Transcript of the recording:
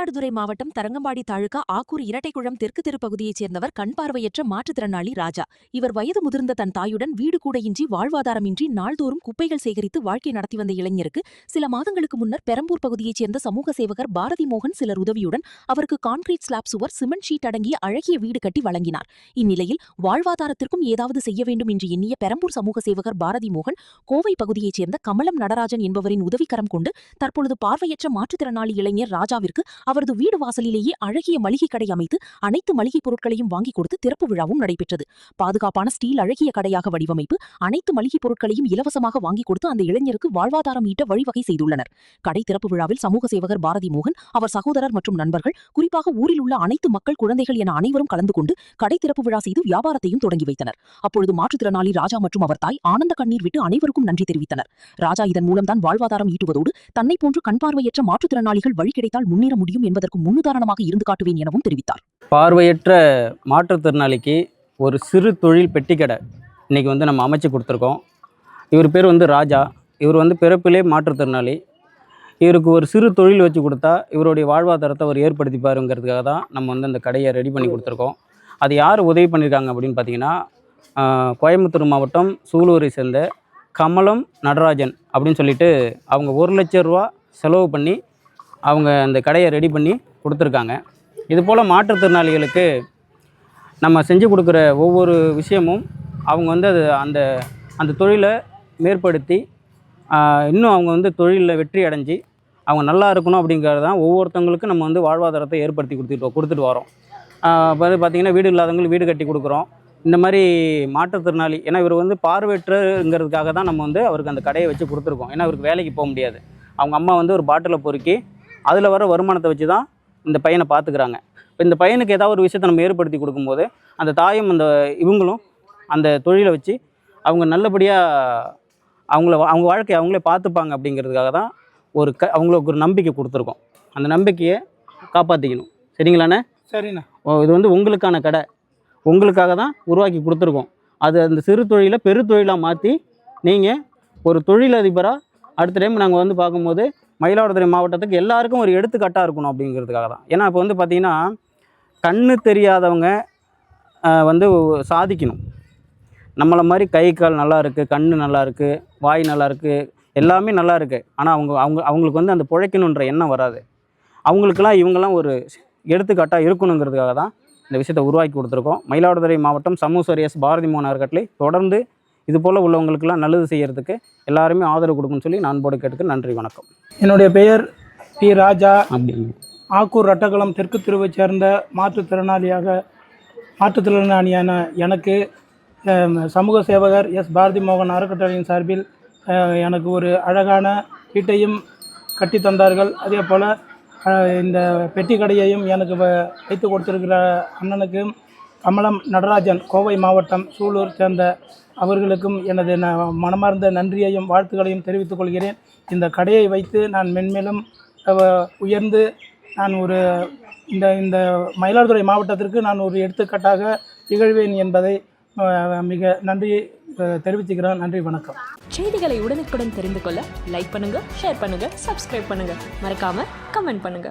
மயிலாடுதுறை மாவட்டம் தரங்கம்பாடி தாலுகா ஆக்கூர் இரட்டைக்குளம் தெற்கு தெரு பகுதியைச் சேர்ந்தவர் கண் பார்வையற்ற மாற்றுத்திறனாளி ராஜா. இவர் வயது முதிர்ந்த தன் தாயுடன் வீடு கூட இன்றி வாழ்வாதாரமின்றி நாள்தோறும் குப்பைகள் சேகரித்து வாழ்க்கை நடத்தி வந்த இளைஞருக்கு சில மாதங்களுக்கு முன்னர் பெரம்பூர் பகுதியைச் சேர்ந்த சமூக சேவகர் பாரதி மோகன் சிலர் உதவியுடன் அவருக்கு கான்கிரீட் ஸ்லாப் சுவர் சிமெண்ட் ஷீட் அடங்கிய அழகிய வீடு கட்டி வழங்கினார். இந்நிலையில் வாழ்வாதாரத்திற்கும் ஏதாவது செய்ய வேண்டும் என்று எண்ணிய பெரம்பூர் சமூக சேவகர் பாரதி மோகன் கோவை பகுதியைச் சேர்ந்த கமலம் நடராஜன் என்பவரின் உதவிக்கரம் கொண்டு தற்பொழுது பார்வையற்ற மாற்றுத்திறனாளி இளைஞர் ராஜாவிற்கு அவரது வீடு வாசலிலேயே அழகிய மளிகை கடை அமைத்து அனைத்து மளிகை பொருட்களையும் வாங்கி கொடுத்து திறப்பு விழாவும் நடைபெற்றது. பாதுகாப்பான ஸ்டீல் அழகிய கடையாக வடிவமைப்பு, அனைத்து மளிகை பொருட்களையும் இலவசமாக வாங்கி கொடுத்து அந்த இளைஞருக்கு வாழ்வாதாரம் ஈட்ட வழிவகை செய்துள்ளனர். கடை திறப்பு விழாவில் சமூக சேவகர் பாரதி மோகன், அவர் சகோதரர் மற்றும் நண்பர்கள், குறிப்பாக ஊரில் உள்ள அனைத்து மக்கள், குழந்தைகள் என அனைவரும் கலந்து கொண்டு கடை திறப்பு விழா செய்து வியாபாரத்தையும் தொடங்கி வைத்தனர். அப்பொழுது மாற்றுத்திறனாளி ராஜா மற்றும் அவர் தாய் ஆனந்த கண்ணீர் விட்டு அனைவருக்கும் நன்றி தெரிவித்தனர். ராஜா இதன் மூலம்தான் வாழ்வாதாரம் ஈட்டுவதோடு தன்னை போன்று கண் பார்வையற்ற மாற்றுத்திறனாளிகள் வழி கிடைத்தால் முன்னேற முடியும் என்பதற்கு முன்னுதாரணமாக இருந்து காட்டுவேன் எனவும் தெரிவித்தார். பார்வையற்ற மாற்றுத்திறனாளிக்கு ஒரு சிறு தொழில் பெட்டிக்கடை இன்றைக்கி நம்ம அமைச்சு கொடுத்துருக்கோம். இவர் பேர் ராஜா. இவர் பிறப்பிலே மாற்றுத்திறனாளி. இவருக்கு ஒரு சிறு தொழில் வச்சு கொடுத்தா இவருடைய வாழ்வாதாரத்தை அவர் ஏற்படுத்திப்பாருங்கிறதுக்காக தான் நம்ம அந்த கடையை ரெடி பண்ணி கொடுத்துருக்கோம். அது யார் உதவி பண்ணியிருக்காங்க அப்படின்னு பார்த்தீங்கன்னா, கோயம்புத்தூர் மாவட்டம் சூலூரை சேர்ந்த கமலம் நடராஜன் அப்படின்னு சொல்லிட்டு அவங்க 1 லட்சம் ரூபா செலவு பண்ணி அவங்க அந்த கடையை ரெடி பண்ணி கொடுத்துருக்காங்க. இதுபோல் மாற்றுத்திறனாளிகளுக்கு நம்ம செஞ்சு கொடுக்குற ஒவ்வொரு விஷயமும் அவங்க அது அந்த தொழிலை மேற்படுத்தி இன்னும் அவங்க தொழிலில் வெற்றி அடைஞ்சு அவங்க நல்லா இருக்கணும் அப்படிங்கிறது தான் ஒவ்வொருத்தவங்களுக்கும் நம்ம வாழ்வாதாரத்தை ஏற்படுத்தி கொடுத்துட்டு வரோம். பார்த்திங்கன்னா வீடு இல்லாதவங்களுக்கு வீடு கட்டி கொடுக்குறோம். இந்த மாதிரி மாற்றுத்திறனாளி, ஏன்னா இவர் பார்வையற்றங்கிறதுக்காக தான் நம்ம அவருக்கு அந்த கடையை வச்சு கொடுத்துருக்கோம். ஏன்னா இவருக்கு வேலைக்கு போக முடியாது. அவங்க அம்மா ஒரு பாட்டிலை பொறுக்கி அதில் வர வருமானத்தை வச்சு தான் இந்த பையனை பார்த்துக்கிறாங்க. இப்போ இந்த பையனுக்கு ஏதாவது ஒரு விஷயத்தை நம்ம ஏற்படுத்தி கொடுக்கும்போது அந்த தாயும் இவங்களும் அந்த தொழிலை வச்சு அவங்க நல்லபடியாக அவங்க வாழ்க்கையை அவங்களே பார்த்துப்பாங்க அப்படிங்கிறதுக்காக தான் அவங்களுக்கு ஒரு நம்பிக்கை கொடுத்துருக்கோம். அந்த நம்பிக்கையை காப்பாற்றிக்கணும். சரிங்களாண்ணே? சரிண்ணா. இது உங்களுக்கான கடை, உங்களுக்காக தான் உருவாக்கி கொடுத்துருக்கோம். அது அந்த சிறு தொழிலை பெருத்தொழிலாக மாற்றி நீங்கள் ஒரு தொழிலதிபராக அடுத்த டைம் நாங்கள் பார்க்கும்போது மயிலாடுதுறை மாவட்டத்துக்கு எல்லாருக்கும் ஒரு எடுத்துக்காட்டாக இருக்கணும் அப்படிங்கிறதுக்காக தான். ஏன்னா இப்போ பார்த்திங்கன்னா கண்ணு தெரியாதவங்க சாதிக்கணும். நம்மளை மாதிரி கை கால் நல்லா இருக்குது, கண் நல்லா இருக்குது, வாய் நல்லா இருக்குது, எல்லாமே நல்லா இருக்குது. ஆனால் அவங்களுக்கு அந்த பிழைக்கணுன்ற எண்ணம் வராது. அவங்களுக்கெல்லாம் இவங்கெல்லாம் ஒரு எடுத்துக்காட்டாக இருக்கணுங்கிறதுக்காக தான் இந்த விஷயத்தை உருவாக்கி கொடுத்துருக்கோம். மயிலாடுதுறை மாவட்டம் சமூக எஸ் பாரதி மோகன் அறக்கட்டளை தொடர்ந்து இதுபோல் உள்ளவங்களுக்கெல்லாம் நல்லது செய்கிறதுக்கு எல்லாருமே ஆதரவு கொடுக்குன்னு சொல்லி நான் போட கேட்டுக்கு நன்றி, வணக்கம். என்னுடைய பெயர் பி. ராஜா. ஆக்கூர் இரட்டைக்குளம் தெற்கு தெருவை சேர்ந்த மாற்றுத்திறனாளியான எனக்கு சமூக சேவகர் எஸ் பாரதி மோகன் அறக்கட்டளையின் சார்பில் எனக்கு ஒரு அழகான வீட்டையும் கட்டி தந்தார்கள். அதே போல் இந்த பெட்டி கடையையும் எனக்கு வைத்து கொடுத்திருக்கிற அண்ணனுக்கும் கமலம் நடராஜன் கோவை மாவட்டம் சூலூர் சேர்ந்த அவர்களுக்கும் எனது மனமார்ந்த நன்றியையும் வாழ்த்துக்களையும் தெரிவித்துக் கொள்கிறேன். இந்த கடையை வைத்து நான் மென்மேலும் உயர்ந்து நான் இந்த மயிலாடுதுறை மாவட்டத்திற்கு நான் ஒரு எடுத்துக்காட்டாக திகழ்வேன் என்பதை மிக நன்றி தெரிவித்துக்கிறேன். நன்றி, வணக்கம். செய்திகளை உடனுக்குடன் தெரிந்து கொள்ள லைக் பண்ணுங்க, ஷேர் பண்ணுங்க, சப்ஸ்கிரைப் பண்ணுங்க, மறக்காம கமெண்ட் பண்ணுங்க.